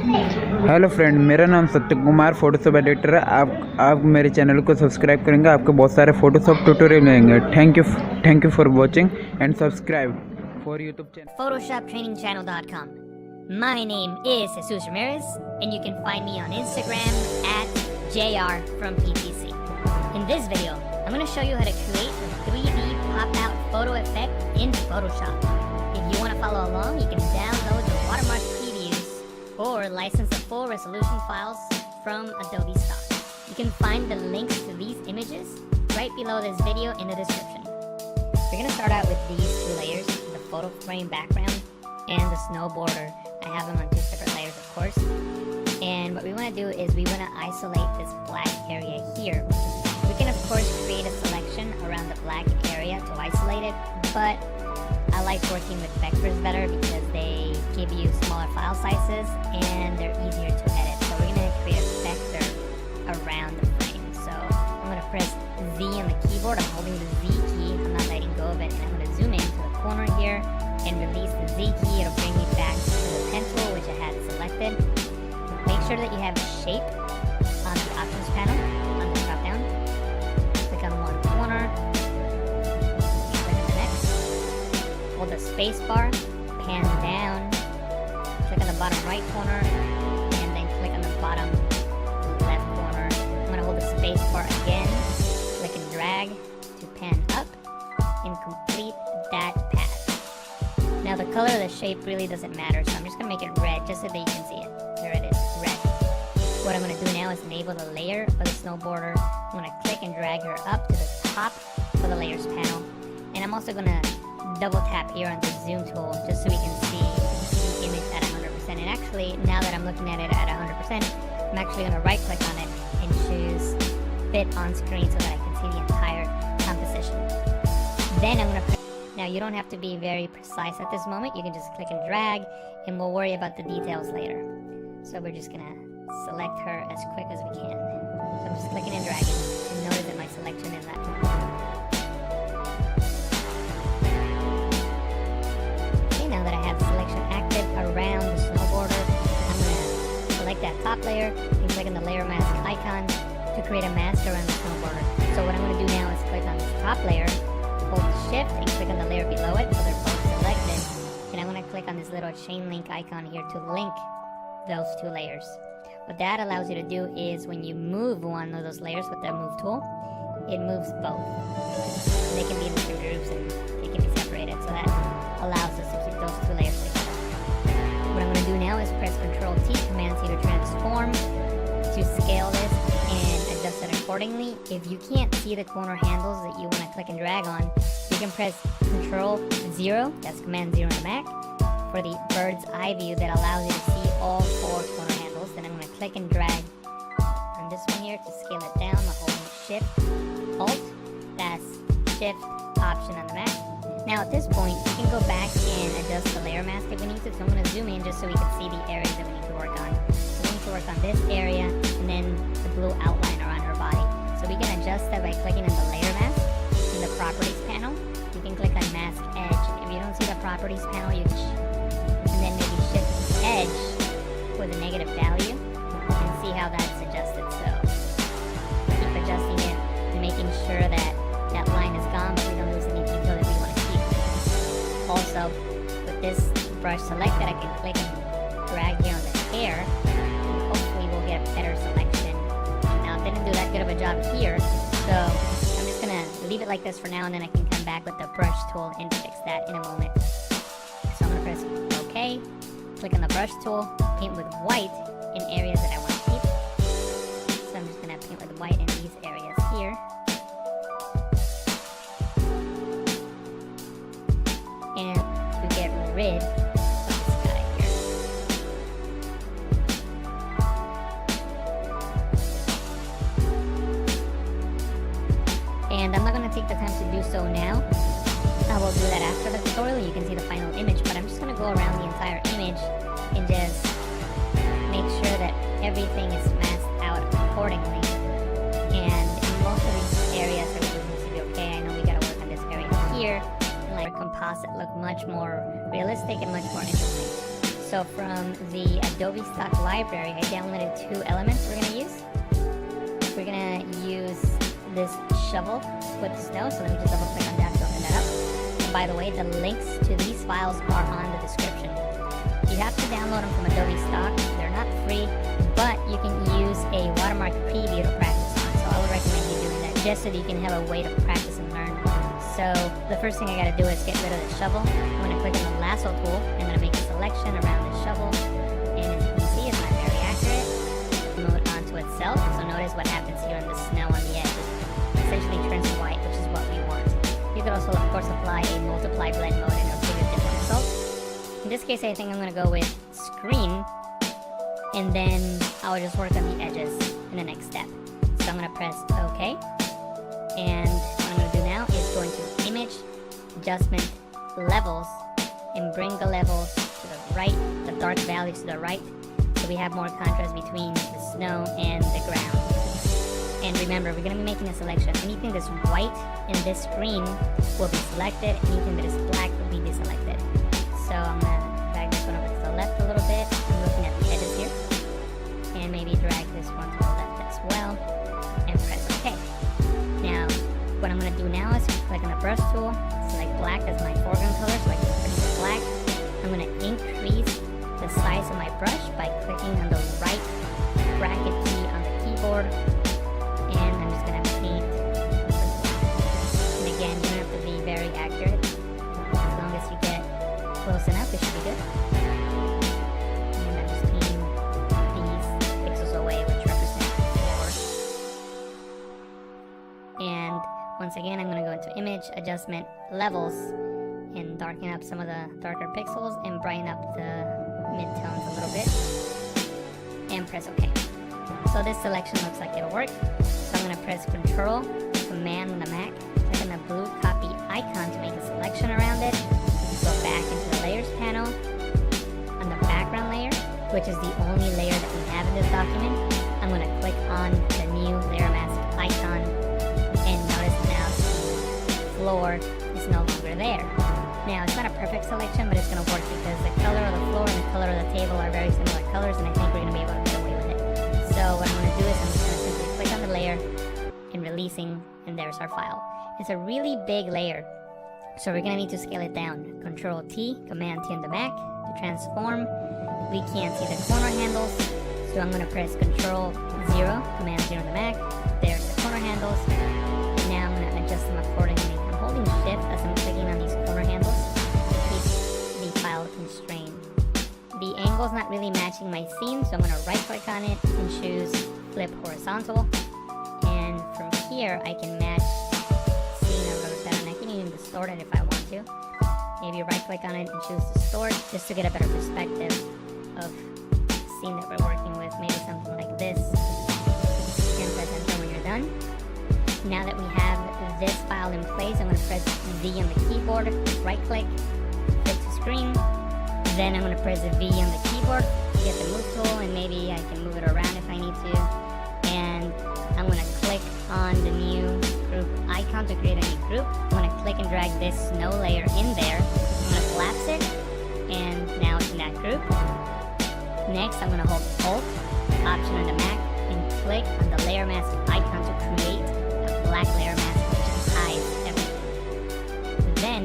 Hello friend, मेरा नाम सत्य कुमार फोटोशॉप एडिटर है। आप मेरे चैनल को सब्सक्राइब करेंगे, आपको बहुत सारे फोटोशॉप ट्यूटोरियल मिलेंगे। Thank you for watching and subscribe for YouTube channel PhotoshopTrainingChannel.com. My name is Jesus Ramirez, and you can find me on Instagram at JR from PTC. In this video, I'm going to show you how to create a 3D pop-out photo effect in Photoshop. If you want to follow along, you can download the watermark previews or license the full resolution files from Adobe Stock. You can find the links to these images right below this video in the description. We're going to start out with these two layers, the photo frame background and the snow border. I have them on two separate layers, of course. And what we want to do is we want to isolate this black area here. We can, of course, create a selection around the black area to isolate it, but I like working with vectors better because they give you smaller file sizes and they're easier to edit. So we're going to create a vector around the frame. So I'm going to press Z on the keyboard. I'm holding the Z key. I'm not letting go of it. And I'm going to zoom into the corner here and release the Z key. It'll bring me back to the pen tool, which I had selected. Make sure that you have shape on the options panel on the drop down. Click on one corner. Click on the next. Hold the space bar. Pan down. Click on the bottom right corner. And then click on the bottom left corner. I'm going to hold the space bar again. Click and drag to pan up and complete that path. Now the color of the shape really doesn't matter, so I'm just going to make it red just so that you can see it. There it is, red. What I'm going to do now is enable the layer of the snow border. I'm going to click and drag her up to the top of the layers panel. And I'm also going to double tap here on the zoom tool just so we can see the image at 100%. And actually, now that I'm looking at it at 100%, I'm actually going to right click on it and choose fit on screen so that I can see the entire composition. Then I'm going to now you don't have to be very precise at this moment. You can just click and drag and we'll worry about the details later. So we're just gonna select her as quick as we can. So I'm just clicking and dragging and notice that my selection is that. Okay, now that I have selection active around the snow border, I'm gonna select that top layer and click on the layer mask icon to create a mask around the snow border. So what I'm gonna do now is click on this top layer, hold shift and click on the layer below it so they're both selected, and I'm going to click on this little chain link icon here to link those two layers. What that allows you to do is when you move one of those layers with the move tool, it moves both. And they can be in different groups and they can be separated, so that allows us to keep those two layers together. What I'm going to do now is press Ctrl T, Command C to transform, to scale this and adjust it accordingly. If you can't see the corner handles that you want to click and drag on, you can press Ctrl 0, that's Command 0 on the Mac, for the bird's eye view that allows you to see all four corner handles. Then I'm going to click and drag on this one here to scale it down by holding Shift, Alt, that's Shift, Option on the Mac. Now at this point, you can go back and adjust the layer mask if we need to. So I'm going to zoom in just so we can see the areas that we need to work on. So we need to work on this area and then the blue outline around her body. So we can adjust that by clicking on the layer mask in the properties panel. You can click on mask edge. If you don't see the properties panel, you can and then maybe shift edge with a negative value and see how that's adjusted. So keep adjusting it and making sure that that line is gone, but we don't lose any detail that we want to keep. Also, with this brush selected, I can click and drag here on the hair. Hopefully we'll get a better selection. Now I didn't do that good of a job here, so I'm just gonna leave it like this for now, and then I can come back with the brush tool and fix that in a moment. So I'm gonna press OK, click on the brush tool, paint with white in areas that I want to keep. So I'm just gonna paint with white in these areas here. And to get rid of this guy here. And I'm not going to take the time to do so now. I will do that after the tutorial. You can see the final image, but I'm just going to go around the entire image and just make sure that everything is masked out accordingly. And in most of these areas, everything seems to be okay. I know we got to work on this area here. And like composite look much more realistic and much more interesting. So from the Adobe stock library, I downloaded 2 elements we're gonna use. We're gonna use this shovel with snow, so let me just double click on that to open that up. And by the way, the links to these files are on the description. You have to download them from Adobe stock. They're not free, but you can use a watermark preview to practice on. So I would recommend you doing that just so that you can have a way to practice and learn. So the first thing I gotta do is get rid of the shovel. I'm gonna click on the lasso tool. I'm gonna make a selection around the shovel. And as you can see, it's not very accurate. Move onto itself. So notice what happens here on the snow on the edge. It essentially turns white, which is what we want. You could also, of course, apply a multiply blend mode and it'll give you different results. In this case, I think I'm gonna go with screen. And then I'll just work on the edges in the next step. So I'm gonna press OK. And what I'm going to do now is go into Image, Adjustment, Levels, and bring the levels to the right, the dark values to the right, so we have more contrast between the snow and the ground. And remember, we're going to be making a selection. Anything that's white in this screen will be selected, anything that is black will be deselected. So I'm going to drag this one over to the left a little bit. I'm looking at the edges here. And maybe drag this one to the left as well, and press OK. Now, what I'm going to do now is click on the brush tool, select black as my foreground color, so I can produce black. I'm going to increase the size of my brush by clicking on the right bracket key on the keyboard, and I'm just going to paint the black. And again, you don't have to be very accurate. As long as you get close enough, it should be good. And I'm just painting these pixels away, which represent floor. And once again, I'm going to go into Image, Adjustment, Levels, and darken up some of the darker pixels and brighten up the midtones a little bit. And press OK. So this selection looks like it'll work. So I'm going to press Control, Command on the Mac, click on the blue copy icon to make a selection around it. Go back into the Layers panel. On the background layer, which is the only layer that we have in this document, I'm going to click on the new layer mask icon. And notice now the floor is no longer there. Now, it's not a perfect selection, but it's going to work because the color of the floor and the color of the table are very similar colors, and I think we're going to be able to get away with it. So what I'm going to do is I'm just going to simply click on the layer and releasing, and there's our file. It's a really big layer, so we're going to need to scale it down. Control T, Command T on the Mac to transform. We can't see the corner handles, so I'm going to press Control 0, Command 0 on the Mac. There's the corner handles. Now I'm going to adjust them accordingly. I'm holding Shift as I'm clicking on these corner handles to keep the file constrained. The angle's not really matching my scene, so I'm going to right click on it and choose Flip Horizontal. And from here I can match scene a little better, and I can even distort it if I want to. Maybe right click on it and choose Distort just to get a better perspective of the scene that we're working with. Maybe something like this. And press Enter when you're done. Now that we have this file in place, I'm going to press V on the keyboard, right click, flip to screen. Then I'm going to press V on the keyboard, get the move tool, and maybe I can move it around if I need to. And I'm going to click on the new group icon to create a new group. I'm going to click and drag this snow layer in there. I'm going to collapse it, and now it's in that group. Next, I'm going to hold Alt, Option on the Mac, and click on the layer mask icon to create a black layer mask which hides everything. Then,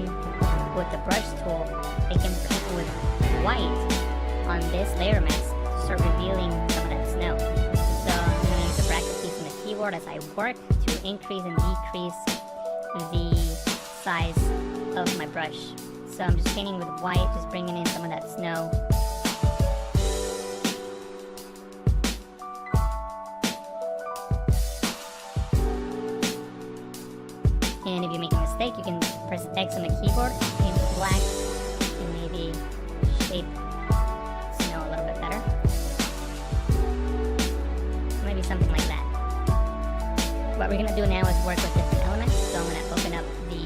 with the brush tool, I can paint with white on this layer mask to start revealing some of that snow. So I'm going to use the bracket keys on the keyboard as I work to increase and decrease the size of my brush. So I'm just painting with white, just bringing in some of that snow. And if you make a mistake, you can press X on the keyboard, paint with black, and maybe shape snow a little bit better. Maybe something like that. What we're going to do now is work with different elements. So I'm going to open up the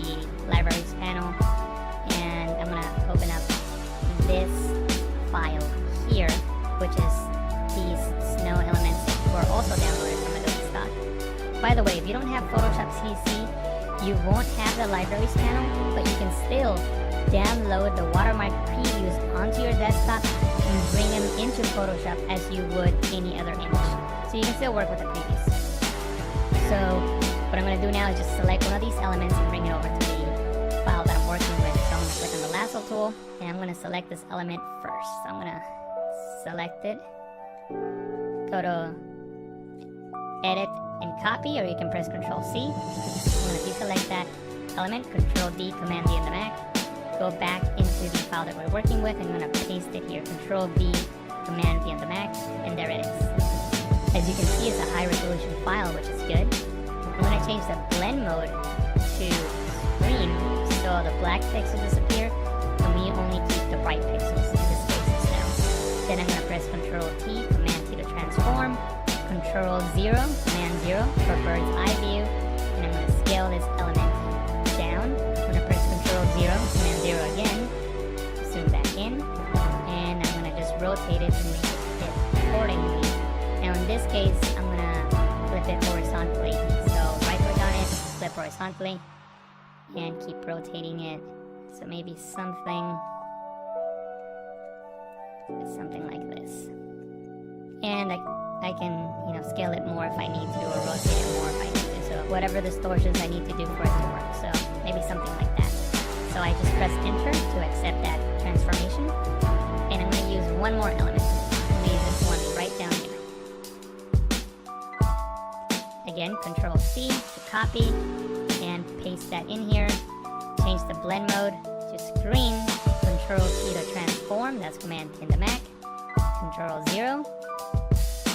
Libraries panel, and I'm going to open up this file here, which is these snow elements that were also downloaded from Adobe Stock. By the way, if you don't have Photoshop CC, you won't have the Libraries panel, but you can still download the watermark previews onto your desktop and bring them into Photoshop as you would any other image. So you can still work with the previous. So what I'm going to do now is just select one of these elements and bring it over to the file that I'm working with. So I'm going to click on the lasso tool and I'm going to select this element first. So I'm going to select it, go to edit and copy, or you can press Ctrl C. I'm going to deselect that element, Ctrl D, Command D on the Mac, go back into the file that we're working with. I'm going to paste it here, Ctrl V, Command V on the Mac, and there it is. As you can see, it's a high resolution file, which is good. I'm going to change the blend mode to screen so the black pixels disappear and we only keep the bright pixels. In this case, it's no. Then I'm going to press Ctrl T, Command T to transform, Ctrl 0, Command 0 for bird's eye view, and I'm going to scale this element down. I'm going to press Ctrl 0, Command 0 again, zoom back in, and I'm going to just rotate it and make it fit accordingly. Now in this case, I'm going to flip it horizontally. So right click on it, flip horizontally, and keep rotating it. So maybe something like this. And I can, scale it more if I need to, or rotate it more if I need to. So whatever distortions I need to do for it to work. So maybe something like that. So I just press enter to accept that transformation. And I'm going to use one more element. I'm going to use this one right down here. Again, Ctrl C to copy and paste that in here. Change the blend mode to screen. Ctrl T to transform. That's Command T in the Mac. Ctrl 0.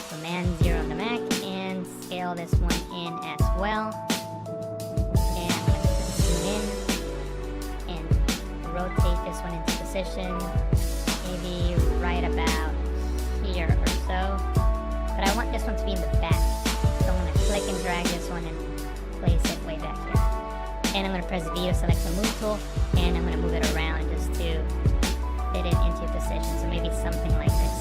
Command 0 on the Mac. And scale this one in as well. And I'm going to zoom in and rotate this one into position. Maybe right about here or so. But I want this one to be in the back. So I'm going to click and drag this one and place it way back here. And I'm going to press V to select the move tool, and I'm going to move it around just to fit it into position. So maybe something like this.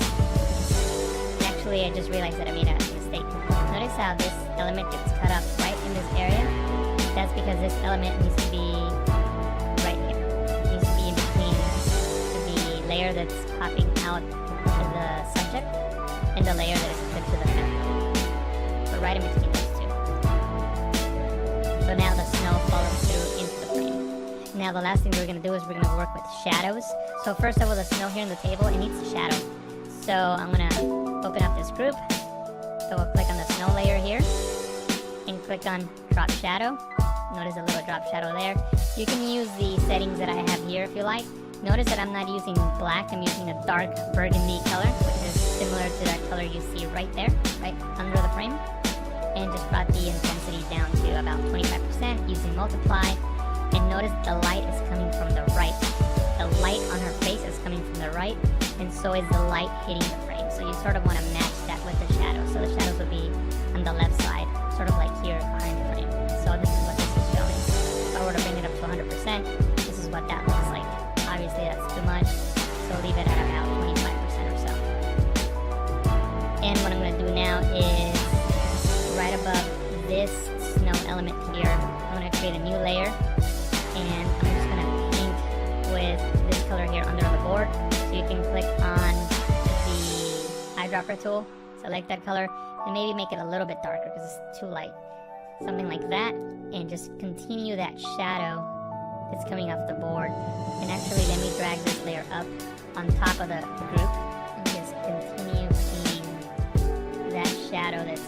Actually, I just realized that I made a mistake. Notice how this element gets cut up right in this area? That's because this element needs to be right here. It needs to be in between the layer that's popping out to the subject and the layer that is clipped to the fabric. So right in between those two. So now the snow follows through into the frame. Now the last thing we're going to do is we're going to work with shadows. So first of all, the snow here on the table, it needs a shadow. So I'm going to open up this group. So we'll click on the snow layer here and click on drop shadow. Notice a little drop shadow there. You can use the settings that I have here if you like. Notice that I'm not using black, I'm using a dark burgundy color, which is similar to that color you see right there, right under the frame. And just brought the intensity down to about 25% using multiply. And notice the light is coming from the right. The light on her face is coming from the right, and so is the light hitting the frame. So you sort of want to match that with the shadow. So the shadows will be on the left side, sort of like here behind the frame. So this is what this is showing. If I were to bring it up to 100%, this is what that looks like. Obviously that's too much, so leave it at about 25% or so. And what I'm going to do now is right above this snow element here, I'm going to create a new layer, and I'm just going to paint with this color here under the board. So you can click on the eyedropper tool, select that color, and maybe make it a little bit darker because it's too light. Something like that, and just continue that shadow that's coming off the board. And actually, let me drag this layer up on top of the group and just continue seeing that shadow that's